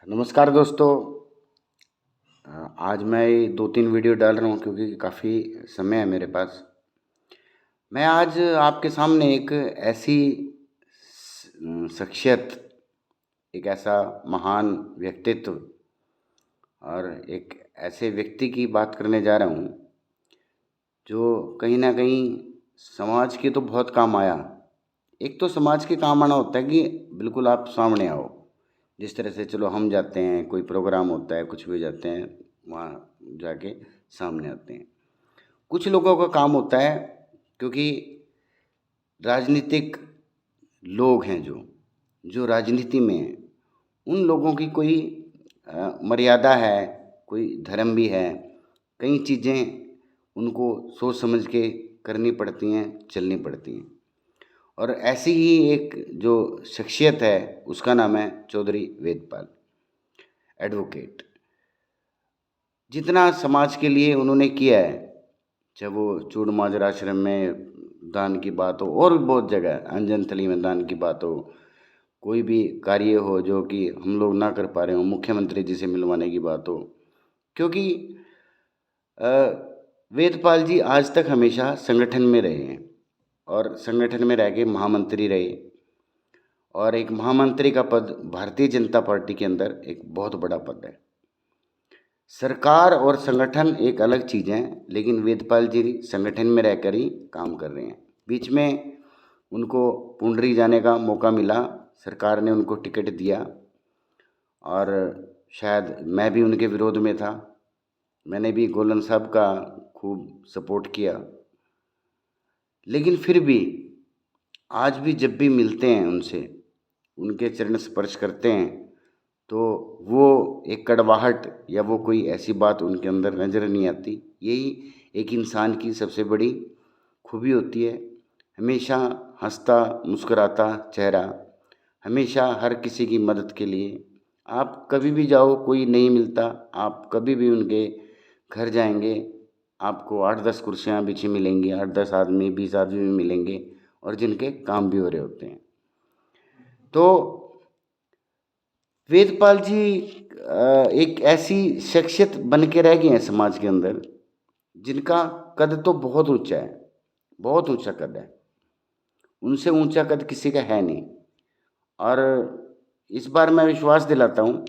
नमस्कार दोस्तों। आज मैं ये 2-3 वीडियो डाल रहा हूँ क्योंकि काफ़ी समय है मेरे पास। मैं आज आपके सामने एक ऐसी शख्सियत, एक ऐसा महान व्यक्तित्व और एक ऐसे व्यक्ति की बात करने जा रहा हूँ जो कहीं न कहीं समाज के तो बहुत काम आया। एक तो समाज के काम आना होता है कि बिल्कुल आप सामने आओ। जिस तरह से चलो हम जाते हैं, कोई प्रोग्राम होता है, कुछ भी जाते हैं, वहाँ जाके सामने आते हैं। कुछ लोगों का काम होता है, क्योंकि राजनीतिक लोग हैं जो राजनीति में हैं, उन लोगों की कोई मर्यादा है, कोई धर्म भी है। कई चीज़ें उनको सोच समझ के करनी पड़ती हैं, चलनी पड़ती हैं। और ऐसी ही एक जो शख्सियत है, उसका नाम है चौधरी वेदपाल, एडवोकेट। जितना समाज के लिए उन्होंने किया है, चाहे वो चूड़ माजरा आश्रम में दान की बात हो, और भी बहुत जगह अंजन थली में दान की बात हो, कोई भी कार्य हो जो कि हम लोग ना कर पा रहे हो, मुख्यमंत्री जी से मिलवाने की बात हो। क्योंकि अ, वेदपाल जी आज तक हमेशा संगठन में रहे हैं और संगठन में रह के महामंत्री रहे। और एक महामंत्री का पद भारतीय जनता पार्टी के अंदर एक बहुत बड़ा पद है। सरकार और संगठन एक अलग चीज़ है, लेकिन वेदपाल जी संगठन में रहकर ही काम कर रहे हैं। बीच में उनको पुंडरी जाने का मौका मिला, सरकार ने उनको टिकट दिया और शायद मैं भी उनके विरोध में था। मैंने भी गोलन साहब का खूब सपोर्ट किया, लेकिन फिर भी आज भी जब भी मिलते हैं उनसे, उनके चरण स्पर्श करते हैं, तो वो एक कड़वाहट या वो कोई ऐसी बात उनके अंदर नज़र नहीं आती। यही एक इंसान की सबसे बड़ी खूबी होती है। हमेशा हंसता मुस्कुराता चेहरा, हमेशा हर किसी की मदद के लिए। आप कभी भी जाओ, कोई नहीं मिलता, आप कभी भी उनके घर जाएंगे, आपको 8-10 कुर्सियाँ बिछी मिलेंगी, 8-10 आदमी, 20 आदमी भी मिलेंगे, और जिनके काम भी हो रहे होते हैं। तो वेदपाल जी एक ऐसी शख्सियत बन के रह गए हैं समाज के अंदर, जिनका कद तो बहुत ऊंचा है, बहुत ऊंचा कद है। उनसे ऊंचा कद किसी का है नहीं। और इस बार मैं विश्वास दिलाता हूँ,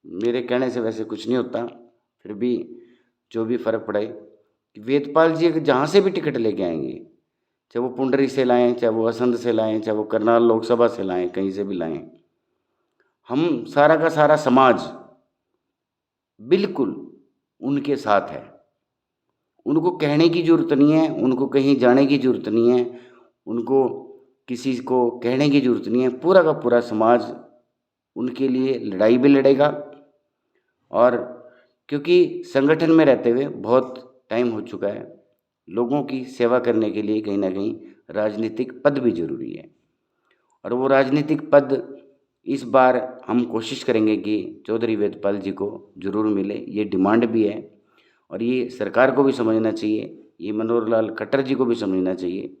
मेरे कहने से वैसे कुछ नहीं होता, फिर भी जो भी फ़र्क पड़े, कि वेदपाल जी अगर जहाँ से भी टिकट लेके आएंगे, चाहे वो पुंडरी से लाएं, चाहे वो असंध से लाएं, चाहे वो करनाल लोकसभा से लाएं, कहीं से भी लाएं, हम सारा का सारा समाज बिल्कुल उनके साथ है। उनको कहने की ज़रूरत नहीं है, उनको कहीं जाने की ज़रूरत नहीं है, उनको किसी को कहने की ज़रूरत नहीं है। पूरा का पूरा समाज उनके लिए लड़ाई भी लड़ेगा। और क्योंकि संगठन में रहते हुए बहुत टाइम हो चुका है, लोगों की सेवा करने के लिए कहीं न कहीं राजनीतिक पद भी ज़रूरी है। और वो राजनीतिक पद इस बार हम कोशिश करेंगे कि चौधरी वेदपाल जी को ज़रूर मिले। ये डिमांड भी है, और ये सरकार को भी समझना चाहिए, ये मनोहर लाल खट्टर जी को भी समझना चाहिए।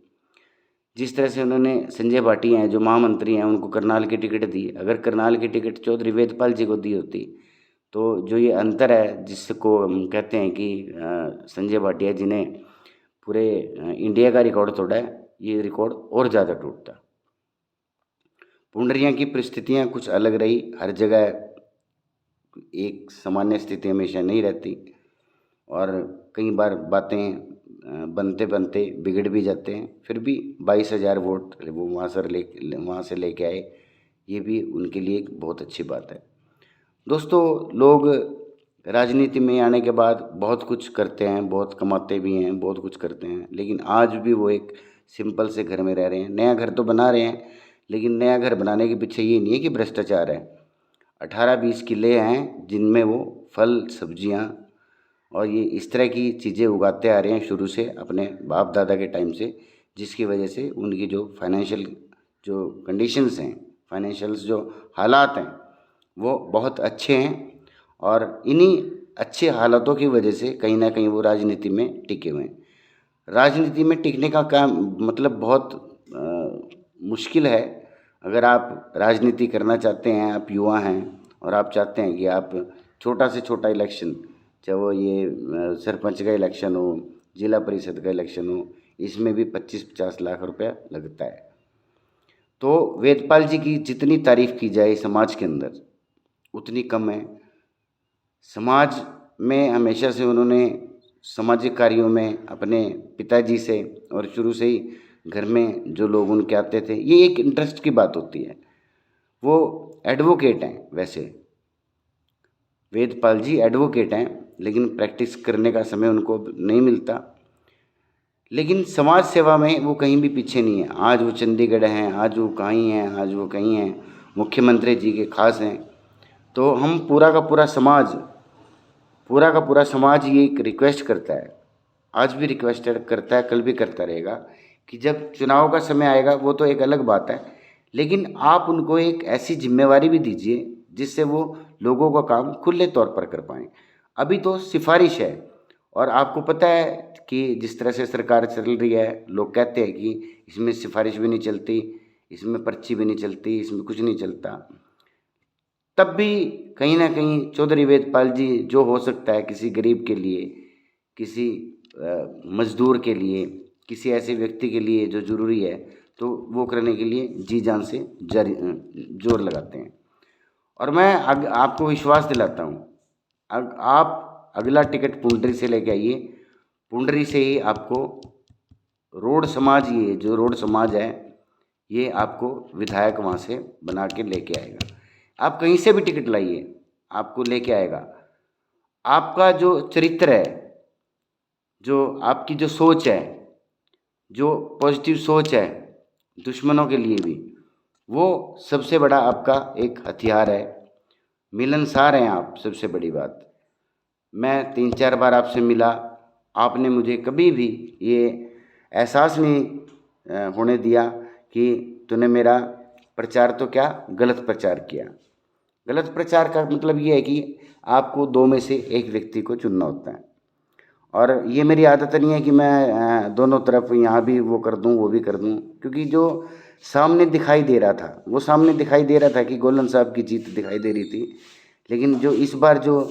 जिस तरह से उन्होंने संजय भाटिया हैं जो महामंत्री हैं, उनको करनाल की टिकट दी, अगर करनाल की टिकट चौधरी वेदपाल जी को दी होती, तो जो ये अंतर है जिसको हम कहते हैं कि संजय भाटिया जी ने पूरे इंडिया का रिकॉर्ड तोड़ा है, ये रिकॉर्ड और ज़्यादा टूटता। पुंडरिया की परिस्थितियाँ कुछ अलग रही, हर जगह एक सामान्य स्थिति हमेशा नहीं रहती, और कई बार बातें बनते बनते बिगड़ भी जाते हैं। फिर भी 22,000 वोट वो वहाँ से लेके आए, ये भी उनके लिए एक बहुत अच्छी बात है। दोस्तों, लोग राजनीति में आने के बाद बहुत कुछ करते हैं, बहुत कमाते भी हैं, बहुत कुछ करते हैं, लेकिन आज भी वो एक सिंपल से घर में रह रहे हैं। नया घर तो बना रहे हैं, लेकिन नया घर बनाने के पीछे ये नहीं है कि भ्रष्टाचार है। 18-20 किले हैं जिनमें वो फल सब्जियां और ये इस तरह की चीज़ें उगाते आ रहे हैं शुरू से, अपने बाप दादा के टाइम से, जिसकी वजह से उनकी जो फाइनेंशियल जो कंडीशंस हैं, फाइनेंशियल्स जो हालात हैं, वो बहुत अच्छे हैं। और इन्हीं अच्छे हालातों की वजह से कहीं ना कहीं वो राजनीति में टिके हुए हैं। राजनीति में टिकने का काम मतलब बहुत मुश्किल है। अगर आप राजनीति करना चाहते हैं, आप युवा हैं और आप चाहते हैं कि आप छोटा से छोटा इलेक्शन, चाहे वो ये सरपंच का इलेक्शन हो, जिला परिषद का इलेक्शन हो, इसमें भी 25-50 लाख रुपया लगता है। तो वेदपाल जी की जितनी तारीफ की जाए समाज के अंदर उतनी कम है। समाज में हमेशा से उन्होंने सामाजिक कार्यों में अपने पिताजी से और शुरू से ही घर में जो लोग उनके आते थे, ये एक इंटरेस्ट की बात होती है। वो एडवोकेट हैं, वैसे वेदपाल जी एडवोकेट हैं, लेकिन प्रैक्टिस करने का समय उनको नहीं मिलता। लेकिन समाज सेवा में वो कहीं भी पीछे नहीं है। आज वो चंडीगढ़ हैं, आज वो कहीं हैं, आज वो कहीं हैं, मुख्यमंत्री जी के खास हैं। तो हम पूरा का पूरा समाज ये एक रिक्वेस्ट करता है, आज भी रिक्वेस्ट करता है, कल भी करता रहेगा कि जब चुनाव का समय आएगा वो तो एक अलग बात है, लेकिन आप उनको एक ऐसी जिम्मेवारी भी दीजिए जिससे वो लोगों का काम खुले तौर पर कर पाएँ। अभी तो सिफारिश है, और आपको पता है कि जिस तरह से सरकार चल रही है, लोग कहते हैं कि इसमें सिफारिश भी नहीं चलती, इसमें पर्ची भी नहीं चलती, इसमें कुछ नहीं चलता। तब भी कहीं ना कहीं चौधरी वेदपाल जी जो हो सकता है किसी गरीब के लिए, किसी मजदूर के लिए, किसी ऐसे व्यक्ति के लिए जो ज़रूरी है, तो वो करने के लिए जी जान से जोर लगाते हैं। और मैं आपको विश्वास दिलाता हूँ, आप अगला टिकट पुंडरी से लेके आइए, पुंडरी से ही आपको रोड समाज, ये जो रोड समाज है, ये आपको विधायक वहाँ से बना के लेके आएगा। आप कहीं से भी टिकट लाइए, आपको लेके आएगा। आपका जो चरित्र है, जो आपकी जो सोच है, जो पॉजिटिव सोच है दुश्मनों के लिए भी, वो सबसे बड़ा आपका एक हथियार है। मिलनसार हैं आप, सबसे बड़ी बात। मैं 3-4 बार आपसे मिला, आपने मुझे कभी भी ये एहसास नहीं होने दिया कि तूने मेरा प्रचार तो क्या गलत प्रचार किया। गलत प्रचार का मतलब ये है कि आपको 2 में से एक व्यक्ति को चुनना होता है, और ये मेरी आदत नहीं है कि मैं दोनों तरफ यहाँ भी वो कर दूँ वो भी कर दूँ, क्योंकि जो सामने दिखाई दे रहा था, वो सामने दिखाई दे रहा था कि गोलन साहब की जीत दिखाई दे रही थी, लेकिन जो इस बार जो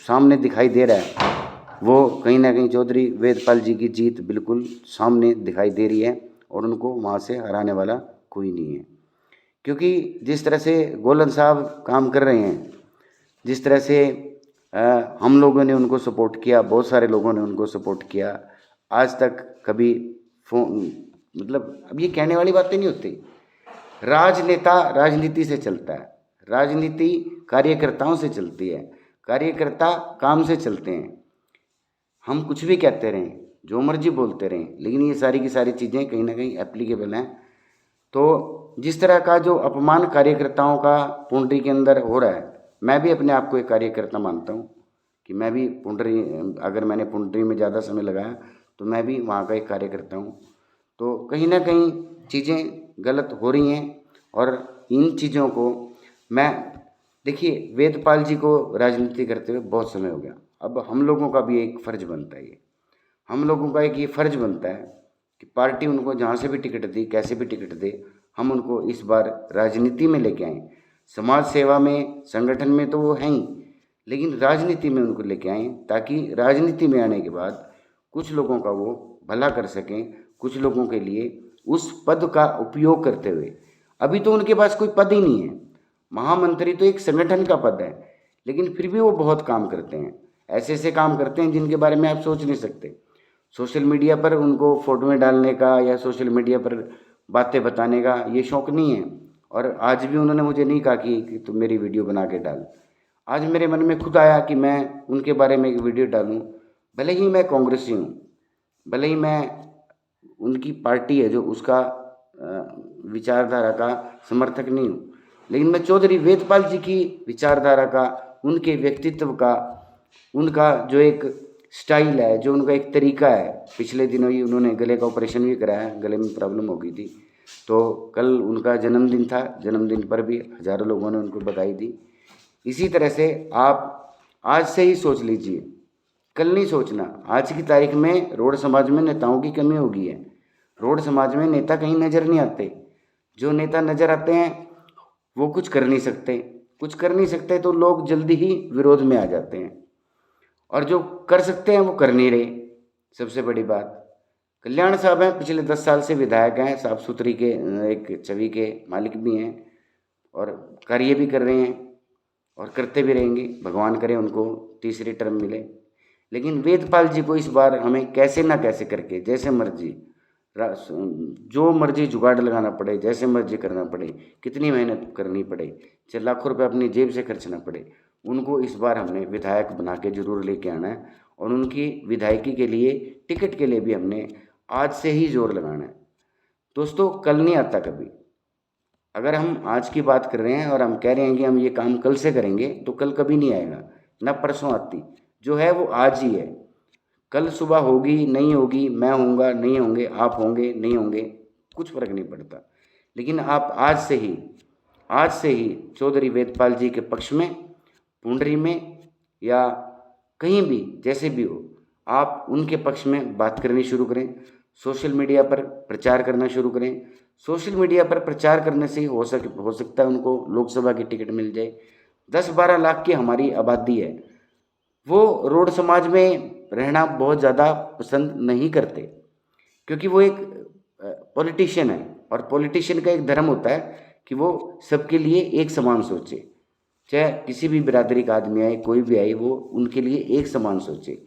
सामने दिखाई दे रहा है वो कहीं ना कहीं चौधरी वेदपाल जी की जीत बिल्कुल सामने दिखाई दे रही है, और उनको वहाँ से हराने वाला कोई नहीं है। क्योंकि जिस तरह से गोलन साहब काम कर रहे हैं, जिस तरह से हम लोगों ने उनको सपोर्ट किया, बहुत सारे लोगों ने उनको सपोर्ट किया, आज तक कभी मतलब अब ये कहने वाली बातें नहीं होती। राजनेता राजनीति से चलता है, राजनीति कार्यकर्ताओं से चलती है, कार्यकर्ता काम से चलते हैं। हम कुछ भी कहते रहें, जो मर्जी बोलते रहें, लेकिन ये सारी की सारी चीज़ें कहीं ना कहीं एप्लीकेबल हैं। तो जिस तरह का जो अपमान कार्यकर्ताओं का पुंडरी के अंदर हो रहा है, मैं भी अपने आप को एक कार्यकर्ता मानता हूँ कि मैं भी पुंडरी, अगर मैंने पुंडरी में ज़्यादा समय लगाया तो मैं भी वहाँ का एक कार्यकर्ता हूँ। तो कहीं ना कहीं चीज़ें गलत हो रही हैं, और इन चीज़ों को मैं, देखिए वेदपाल जी को राजनीति करते हुए बहुत समय हो गया। अब हम लोगों का भी एक फ़र्ज बनता है, ये हम लोगों का एक ये फ़र्ज बनता है कि पार्टी उनको जहाँ से भी टिकट दी, कैसे भी टिकट दे, हम उनको इस बार राजनीति में लेके आएँ। समाज सेवा में, संगठन में तो वो हैं ही, लेकिन राजनीति में उनको लेके आएँ, ताकि राजनीति में आने के बाद कुछ लोगों का वो भला कर सकें, कुछ लोगों के लिए उस पद का उपयोग करते हुए। अभी तो उनके पास कोई पद ही नहीं है, महामंत्री तो एक संगठन का पद है, लेकिन फिर भी वो बहुत काम करते हैं, ऐसे ऐसे काम करते हैं जिनके बारे में आप सोच नहीं सकते। सोशल मीडिया पर उनको फ़ोटोएँ डालने का या सोशल मीडिया पर बातें बताने का ये शौक़ नहीं है, और आज भी उन्होंने मुझे नहीं कहा कि तुम मेरी वीडियो बना के डाल। आज मेरे मन में खुद आया कि मैं उनके बारे में एक वीडियो डालूं, भले ही मैं कांग्रेसी हूँ, भले ही मैं उनकी पार्टी है जो उसका विचारधारा का समर्थक नहीं हूँ, लेकिन मैं चौधरी वेदपाल जी की विचारधारा का, उनके व्यक्तित्व का, उनका जो एक स्टाइल है, जो उनका एक तरीका है। पिछले दिनों ही उन्होंने गले का ऑपरेशन भी कराया, गले में प्रॉब्लम हो गई थी, तो कल उनका जन्मदिन था, जन्मदिन पर भी हज़ारों लोगों ने उनको बधाई दी। इसी तरह से आप आज से ही सोच लीजिए, कल नहीं सोचना। आज की तारीख में रोड समाज में नेताओं की कमी हो गई है, रोड समाज में नेता कहीं नज़र नहीं आते, जो नेता नज़र आते हैं वो कुछ कर नहीं सकते, कुछ कर नहीं सकते तो लोग जल्दी ही विरोध में आ जाते हैं, और जो कर सकते हैं वो कर नहीं रहे। सबसे बड़ी बात, कल्याण साहब हैं, पिछले 10 साल से विधायक हैं, साफ सुथरी के एक छवि के मालिक भी हैं और कार्य भी कर रहे हैं और करते भी रहेंगे। भगवान करे उनको तीसरी टर्म मिले। लेकिन वेदपाल जी को इस बार हमें कैसे ना कैसे करके, जैसे मर्जी जो मर्जी जुगाड़ लगाना पड़े, जैसे मर्जी करना पड़े, कितनी मेहनत करनी पड़े, चाहे लाखों रुपए अपनी जेब से खर्चना पड़े, उनको इस बार हमने विधायक बना के जरूर लेके आना है। और उनकी विधायकी के लिए, टिकट के लिए भी हमने आज से ही जोर लगाना है। दोस्तों, कल नहीं आता कभी। अगर हम आज की बात कर रहे हैं और हम कह रहे हैं कि हम ये काम कल से करेंगे, तो कल कभी नहीं आएगा, ना परसों आती। जो है वो आज ही है। कल सुबह होगी नहीं होगी, मैं होऊंगा नहीं होंगे, आप होंगे नहीं होंगे, कुछ फर्क नहीं पड़ता। लेकिन आप आज से ही चौधरी वेदपाल जी के पक्ष में, पुंडरी में या कहीं भी, जैसे भी हो, आप उनके पक्ष में बात करनी शुरू करें। सोशल मीडिया पर प्रचार करना शुरू करें। सोशल मीडिया पर प्रचार करने से हो सकता है उनको लोकसभा की टिकट मिल जाए। 10-12 लाख की हमारी आबादी है। वो रोड समाज में रहना बहुत ज़्यादा पसंद नहीं करते, क्योंकि वो एक पॉलिटिशियन है, और पॉलिटिशियन का एक धर्म होता है कि वो सबके लिए एक समान सोचे। चाहे किसी भी बिरादरी का आदमी आए, कोई भी आए, वो उनके लिए एक समान सोचे,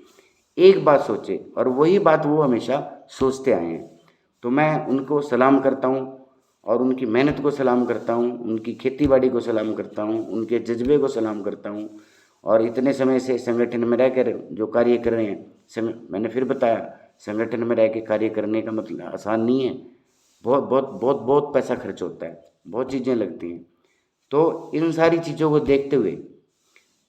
एक बात सोचे, और वही बात वो हमेशा सोचते आए हैं। तो मैं उनको सलाम करता हूँ और उनकी मेहनत को सलाम करता हूँ, उनकी खेती-बाड़ी को सलाम करता हूँ, उनके जज्बे को सलाम करता हूँ। और इतने समय से संगठन में रहकर जो कार्य कर रहे हैं, मैंने फिर बताया, संगठन में रह के कार्य करने का मतलब आसान नहीं है। बहुत बहुत बहुत बहुत पैसा खर्च होता है, बहुत चीज़ें लगती हैं। तो इन सारी चीज़ों को देखते हुए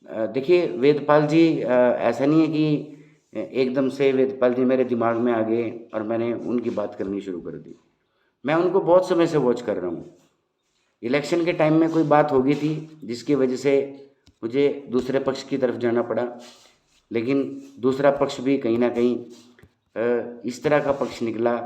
देखिए, वेदपाल जी ऐसा नहीं है कि एकदम से वेदपाल जी मेरे दिमाग में आ गए और मैंने उनकी बात करनी शुरू कर दी। मैं उनको बहुत समय से वॉच कर रहा हूँ। इलेक्शन के टाइम में कोई बात हो गई थी जिसकी वजह से मुझे दूसरे पक्ष की तरफ जाना पड़ा, लेकिन दूसरा पक्ष भी कहीं ना कहीं इस तरह का पक्ष निकला